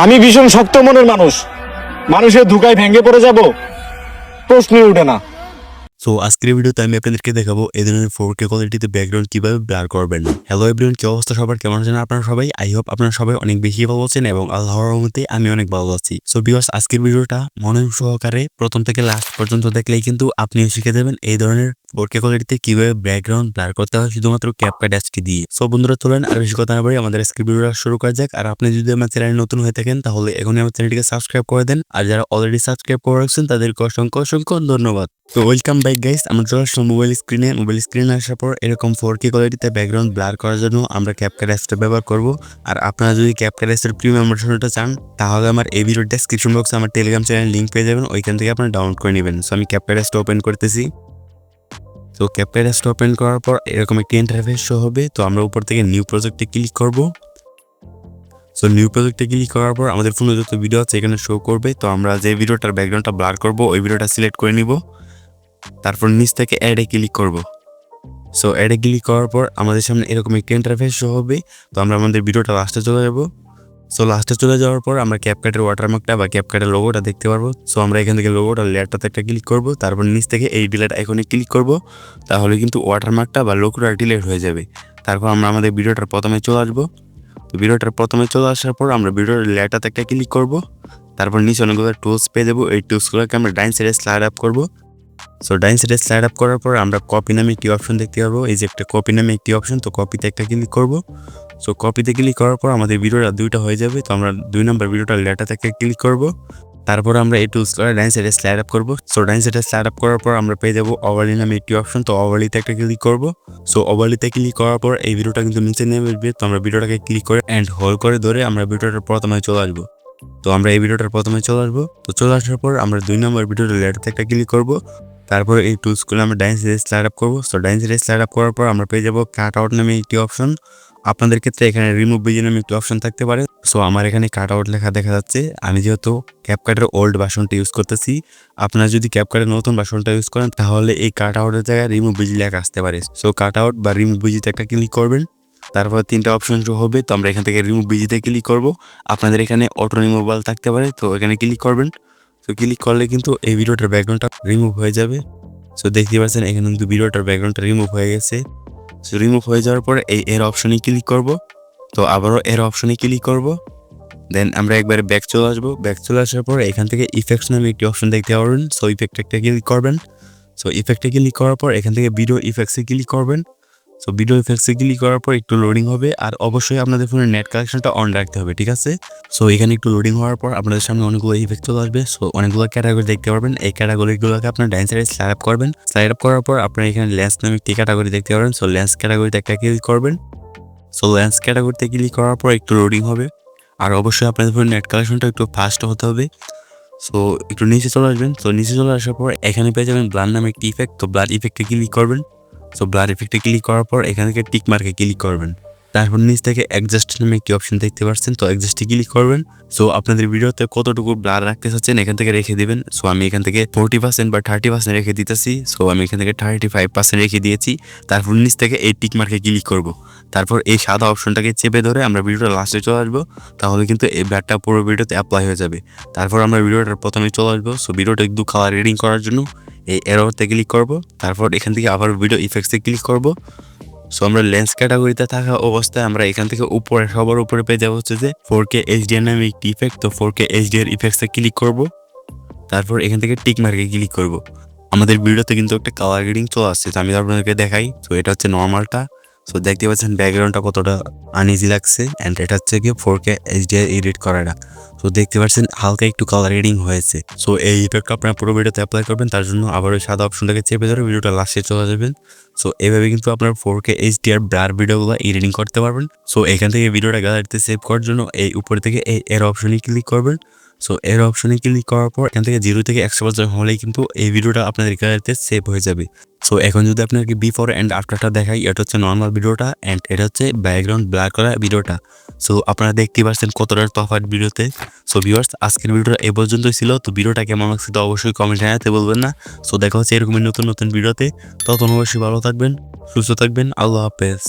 আমি ভীষণ শক্ত মনের মানুষ, মানুষের ধোঁকায় ভেঙে পড়ে যাব প্রশ্নই ওঠে না। সো আজকের ভিডিওতে আমি আপনাদেরকে দেখাবো এই ধরনের 4K কোয়ালিটিতে ব্যাকগ্রাউন্ড কিভাবে ব্লার করবেন। হ্যালো এভরিওয়ান, কি অবস্থা সবার, কেমন আছেন আপনারা সবাই? আই হোপ আপনারা সবাই অনেক বেশি ভালো আছেন এবং আল্লাহর রহমতে আমি অনেক ভালো আছি। সো ভিউয়ার্স, আজকের ভিডিওটা মনোযোগ সহকারে প্রথম থেকে লাস্ট পর্যন্ত দেখলেই কিন্তু আপনিও শিখে যাবেন এই ধরনের 4K কোয়ালিটিতে কিভাবে ব্যাকগ্রাউন্ড ব্লার করতে হয় শুধুমাত্র ক্যাপকাট অ্যাপসটি দিয়ে। সো বন্ধুরা, চলেন আর বেশি কথা না বলে আমাদের আজকের ভিডিওটা শুরু করা যাক। আর আপনি যদি আমার চ্যানেলে নতুন হয়ে থাকেন তাহলে এখনই আমার চ্যানেলটিকে সাবস্ক্রাইব করে দেন, আর যারা অলরেডি সাবস্ক্রাইব করে রাখছেন তাদেরকে অসংখ্য অসংখ্য ধন্যবাদ। তো ওয়েলকাম ব্যাক গাইস, আমরা চলে আসলাম মোবাইল স্ক্রিনে আসার পর এরকম 4K কোয়ালিটিতে ব্যাকগ্রাউন্ড ব্লার করার জন্য আমরা ক্যাপকাট অ্যাপসটা ব্যবহার করব। আর আপনারা যদি ক্যাপকাট অ্যাপসের প্রিমিয়াম ভার্সনটা চান তাহলে আমার এই ভিডিওর ডেসক্রিপশন বক্সে আমার টেলিগ্রাম চ্যানেল লিঙ্ক পেয়ে যাবেন, ওইখান থেকে আপনারা ডাউনলোড করে নেবেন। সো আমি ক্যাপকাট অ্যাপসটা ওপেন করতেছি। তো ক্যাপকাট অ্যাপসটা ওপেন করার পর এরকম একটি ইন্টারফেস শো হবে। তো আমরা উপর থেকে নিউ প্রজেক্টে ক্লিক করব। সো নিউ প্রজেক্টে ক্লিক করার পর আমাদের ফোনে যত ভিডিও আছে এখানে শো করবে। তো আমরা যে ভিডিওটার ব্যাকগ্রাউন্ডটা ব্লার করব ওই ভিডিওটা সিলেক্ট করে নিব, তারপর নিচ থেকে অ্যাডে ক্লিক করব। সো অ্যাডে ক্লিক করার পর আমাদের সামনে এরকম একটি ইন্টারফেস শো হবে। তো আমরা আমাদের ভিডিওটা লাস্টে চলে যাব। সো লাস্টে চলে যাওয়ার পর আমরা ক্যাপকাটের ওয়াটারমার্কটা বা ক্যাপকাটের লোগোটা দেখতে পারবো। সো আমরা এখান থেকে লোগোটা লেয়ারটাতে একটা ক্লিক করব, তারপর নিচ থেকে এই ডিলেট আইকনে ক্লিক করব। তাহলে কিন্তু ওয়াটারমার্কটা বা লোগোটা ডিলেট হয়ে যাবে। তারপর আমরা আমাদের ভিডিওটার প্রথমে চলে আসবো। তো ভিডিওটার প্রথমে চলে আসার পর আমরা ভিডিওর লেয়ারটাতে একটা ক্লিক করব, তারপর নিচে অনেকগুলো টুলস পেয়ে যাবো। এই টুলসগুলোকে আমরা ডাইন সাইডে স্লাইড আপ করব। সো ডাইন সাইডে স্লাইড আপ করার পর আমরা কপি নামে একটি অপশন দেখতে পারবো। এই যে একটা কপি নামে একটি অপশন, তো কপিতে একটা ক্লিক করব। সো কপিতে ক্লিক করার পর আমাদের ভিডিওটা দুইটা হয়ে যাবে। তো আমরা 2 নম্বর ভিডিওটার লেটার থেকে ক্লিক করব, তারপর আমরা এই টুলস করে ডাইন সাইডে স্লাইড আপ করব। সো ডাইন সাইডে স্লাইড আপ করার পর আমরা পেয়ে যাবো ওভারলি নামে একটি অপশন, তো ওভারলিতে একটা ক্লিক করব। সো ওভারলিতে ক্লিক করার পর এই ভিডিওটা কিন্তু নিচে নেমে আসবে। তো আমরা ভিডিওটাকে ক্লিক করে অ্যান্ড হোল্ড করে ধরে আমরা ভিডিওটার প্রথমে চলে আসবো। তো আমরা এই ভিডিওটার প্রথমে চলে আসবো। তো চলে আসার পর আমরা 2 নম্বর ভিডিওর লেটারতে একটা ক্লিক করব, তারপর এই টুলসগুলো আমরা ডাইন সাইডে স্লাইড আপ করবো। সো ডাইন সাইডে স্লাইড আপ করার পর আমরা পেয়ে যাবো কাট আউট নামে একটি অপশন। আপনাদের ক্ষেত্রে এখানে রিমুভ ভিডিও নামে একটি অপশন থাকতে পারে। সো আমার এখানে কাট আউট লেখা দেখা যাচ্ছে, আমি যেহেতু ক্যাপকাটের ওল্ড ভার্সনটা ইউজ করতেছি। আপনারা যদি ক্যাপকাটের নতুন ভার্সনটা ইউজ করেন তাহলে এই কাট আউটের জায়গায় রিমুভ ভিজি লেখা আসতে পারে। সো কাট আউট বা রিমুভ ভিজিতে একটা ক্লিক করবেন, তারপর 3টা অপশন শো হবে। তো আমরা এখান থেকে রিমুভ ভিজিতে ক্লিক করব। আপনাদের এখানে অটো রিমুভাল থাকতে পারে, তো এখানে ক্লিক করবেন। তো ক্লিক করলে কিন্তু এই ভিডিওটার ব্যাকগ্রাউন্ডটা রিমুভ হয়ে যাবে। সো দেখতে পাচ্ছেন এখানে কিন্তু ভিডিওটার ব্যাকগ্রাউন্ডটা রিমুভ হয়ে গেছে। সো রিমুভ হয়ে যাওয়ার পর এই এর অপশনে ক্লিক করব। তো আবারও এর অপশনে ক্লিক করব, দেন আমরা একবারে ব্যাক চলে আসবো। ব্যাক চলে আসার পর এখান থেকে ইফেক্টস নামে একটি অপশন দেখতে পারবেন। সো ইফেক্টে একটা ক্লিক করবেন। সো ইফেক্টে ক্লিক করার পর এখান থেকে ভিডিও ইফেক্টসে ক্লিক করবেন। সো ভিডিও ইফেক্টসে ক্লিক করার পর একটু লোডিং হবে, আর অবশ্যই আপনাদের ফোনের নেট কানেকশনটা অন রাখতে হবে, ঠিক আছে? সো এখানে একটু লোডিং হওয়ার পর আপনাদের সামনে অনেকগুলো ইফেক্ট চলে আসবে। সো অনেকগুলো ক্যাটাগরি দেখতে পারবেন। এই ক্যাটাগরিগুলোকে আপনার ডাইন সাইডে স্লাইড আপ করবেন। স্লাইড আপ করার পর আপনারা এখানে লেন্স নামে একটি ক্যাটাগরি দেখতে পারবেন। সো লেন্স ক্যাটাগরিতে একটা ক্লিক করবেন। সো লেন্স ক্যাটাগরিতে ক্লিক করার পর একটু লোডিং হবে, আর অবশ্যই আপনাদের ফোনের নেট কানেকশনটা একটু ফাস্ট হতে হবে। সো একটু নিচে চলে আসবেন। সো নিচে চলে আসার পর এখানে পেয়ে যাবেন ব্লার নামে একটি ইফেক্ট। তো ব্লার ইফেক্টে ক্লিক করবেন। সো ব্লার ইফেক্টে ক্লিক করার পর এখান থেকে টিক মার্কে ক্লিক করবেন, তারপর নিচ থেকে অ্যাডজাস্ট নামে একটি অপশন দেখতে পাচ্ছেন। তো অ্যাডজাস্টে ক্লিক করবেন। সো আপনাদের ভিডিওতে কতটুকু ব্লার রাখতে চাচ্ছেন এখান থেকে রেখে দিবেন। সো আমি এখান থেকে 40% বা 30% রেখে দিতেছি। সো আমি এখান থেকে 35% রেখে দিয়েছি। তারপর নিচ থেকে এই টিক মার্কে ক্লিক করব, তারপর এই সাদা অপশনটাকে চেপে ধরে আমরা ভিডিওটা লাস্টে চলে আসবো। তাহলে কিন্তু এই ব্লারটা পুরো ভিডিওতে অ্যাপ্লাই হয়ে যাবে। তারপর আমরা ভিডিওটার প্রথমে চলে আসবো। সো ভিডিওটা একটু কালার রেডিং করার জন্য এই এরোতে ক্লিক করব, তারপর এখান থেকে আবার ভিডিও ইফেক্টসে ক্লিক করব। সো আমরা লেন্স ক্যাটাগরিতে থাকা অবস্থায় আমরা এখান থেকে উপরে সবার উপরে পেয়ে যাবো হচ্ছে যে 4K HDR নামে একটি ইফেক্ট। তো 4K HDR ইফেক্টসে ক্লিক করব, তারপর এখান থেকে টিক মার্কে ক্লিক করব। আমাদের ভিডিওতে কিন্তু একটা কালার গ্রেডিং চলে আসছে, তো আমি আপনাদেরকে দেখাই। তো এটা হচ্ছে নর্মালটা। সো দেখতে পাচ্ছেন ব্যাকগ্রাউন্ডটা কতটা আনইজি লাগছে, অ্যান্ড এটা হচ্ছে কি 4K HDR এডিট করাটা। সো দেখতে পাচ্ছেন হালকা একটু কালার রেডিং হয়েছে। সো এই ইফেক্টটা আপনারা পুরো ভিডিওতে অ্যাপ্লাই করবেন, তার জন্য আবার ওই সাদা অপশনটাকে চেপে ধরে ভিডিওটা লাস্টে চলে যাবেন। সো এইভাবে কিন্তু আপনার 4K HDR ব্লার ভিডিওগুলো এডিটিং করতে পারবেন। সো এখান থেকে ভিডিওটা গ্যালারিতে সেভ করার জন্য এই উপর থেকে এই এর অপশনে ক্লিক করবেন। সো এর অপশনে ক্লিক করার পর এখান থেকে 0 থেকে 100% হলেই কিন্তু এই ভিডিওটা আপনাদের গ্যালারিতে সেভ হয়ে যাবে। সো এখন যদি আপনাকে বিফোর অ্যান্ড আফটারটা দেখাই, এটা হচ্ছে নর্মাল ভিডিওটা অ্যান্ড এটা হচ্ছে ব্যাকগ্রাউন্ড ব্লার করা ভিডিওটা। সো আপনারা দেখতে পাচ্ছেন কতটা তফাৎ ভিডিওতে। সো ভিউয়ার্স, আজকের ভিডিওটা এই পর্যন্তই ছিল। তো ভিডিওটা কেমন লাগছে তো অবশ্যই কমেন্ট জানাতে বলবেন না। সো দেখা হচ্ছে এরকমই নতুন নতুন ভিডিওতে। ততক্ষণ অবশ্যই ভালো থাকবেন, সুস্থ থাকবেন। আল্লাহ হাফেজ।